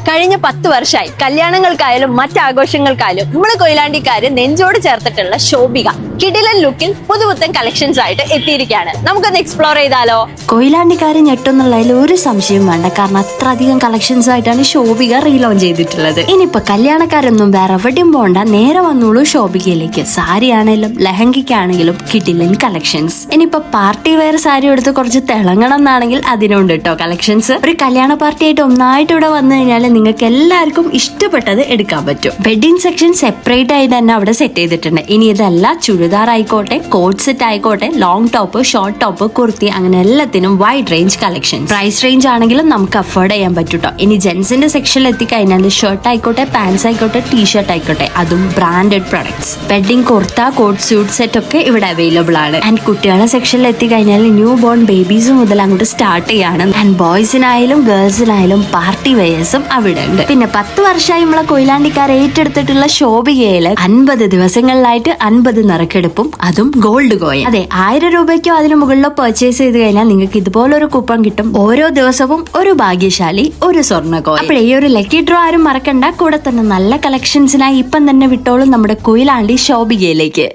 കഴിഞ്ഞ 10 വർഷമായി കല്യാണങ്ങൾക്കായാലും മറ്റാഘോഷങ്ങൾക്കായാലും നമ്മള് കൊയിലാണ്ടിക്കാര് നെഞ്ചോട് ചേർത്തിട്ടുള്ള ശോഭിക കിടിലൻ ലുക്കിൽ പുതുപുത്തൻ കളക്ഷൻസ് ആയിട്ട് എത്തിയിരിക്കുകയാണ്. നമുക്കൊന്ന് എക്സ്പ്ലോർ ചെയ്താലോ? കൊയിലാണ്ടിക്കാര് ഞെട്ടുന്നുള്ളതിൽ ഒരു സംശയം വേണ്ട, കാരണം അത്രയധികം കളക്ഷൻസ് ആയിട്ടാണ് ശോഭിക റീലോഞ്ച് ചെയ്തിട്ടുള്ളത്. ഇനിയിപ്പോ കല്യാണക്കാരൊന്നും വേറെ എവിടെയും പോണ്ട, നേരെ വന്നോളൂ ശോഭികയിലേക്ക്. സാരി ആണെങ്കിലും ലെഹങ്കയ്ക്കാണെങ്കിലും കിടിലൻ കളക്ഷൻസ്. ഇനിയിപ്പോ പാർട്ടി വെയർ സാരി എടുത്ത് കുറച്ച് തിളങ്ങണം എന്നാണെങ്കിൽ അതിനുണ്ട് കേട്ടോ കളക്ഷൻസ്. ഒരു കല്യാണ പാർട്ടി ആയിട്ട് ഒന്നായിട്ട് ഇവിടെ വന്നു കഴിഞ്ഞാൽ നിങ്ങൾക്ക് എല്ലാവർക്കും ഇഷ്ടപ്പെട്ടത് എടുക്കാൻ പറ്റും. വെഡിങ് സെക്ഷൻ സെപ്പറേറ്റ് ആയിട്ട് തന്നെ അവിടെ സെറ്റ് ചെയ്തിട്ടുണ്ട്. ഇനി ഇതല്ല, ചുരിദാർ ആയിക്കോട്ടെ, കോട്ട് സെറ്റ് ആയിക്കോട്ടെ, long top, short top, kurti, അങ്ങനെ എല്ലാത്തിനും wide range collection. Price range ആണെങ്കിലും നമുക്ക് അഫോർഡ് ചെയ്യാൻ പറ്റൂട്ടോ. ഇനി ജെന്റ്സിന്റെ സെക്ഷനിൽ എത്തിക്കഴിഞ്ഞാൽ ഷർട്ട് ആയിക്കോട്ടെ, പാൻസ് ആയിക്കോട്ടെ, ടീഷർട്ട് ആയിക്കോട്ടെ, അതും branded products. Wedding kurta, coat suit set ഒക്കെ ഇവിടെ അവൈലബിൾ ആണ്. ആൻഡ് കുട്ടികളുടെ സെക്ഷനിൽ എത്തിക്കഴിഞ്ഞാൽ ന്യൂ ബോൺ ബേബീസ് മുതൽ അങ്ങോട്ട് സ്റ്റാർട്ട് ചെയ്യാണ്. ആൻഡ് ബോയ്സിനായാലും ഗേൾസിനായാലും പാർട്ടി വെയേഴ്സും അവിടെ ഉണ്ട്. പിന്നെ 10 വർഷമായി നമ്മളെ കൊയിലാണ്ടിക്കാർ ഏറ്റെടുത്തിട്ടുള്ള ശോഭികയില് 50 ദിവസങ്ങളിലായിട്ട് 50 നറുക്കെടുപ്പും, അതും ഗോൾഡ് കോയിൻ. അതെ, 1000 രൂപയ്ക്കോ അതിന് മുകളിലോ പർച്ചേസ് ചെയ്ത് കഴിഞ്ഞാൽ നിങ്ങൾക്ക് ഇതുപോലൊരു കൂപ്പൺ കിട്ടും. ഓരോ ദിവസവും ഒരു ഭാഗ്യശാലി, ഒരു സ്വർണ്ണ കോയിൻ. അപ്പോൾ ഈ ഒരു ലക്കി ഡ്രോ ആരും മറക്കണ്ട. കൂടെ തന്നെ നല്ല കളക്ഷൻസിനായി ഇപ്പം തന്നെ വിട്ടോളും നമ്മുടെ കൊയിലാണ്ടി ശോഭികയിലേക്ക്.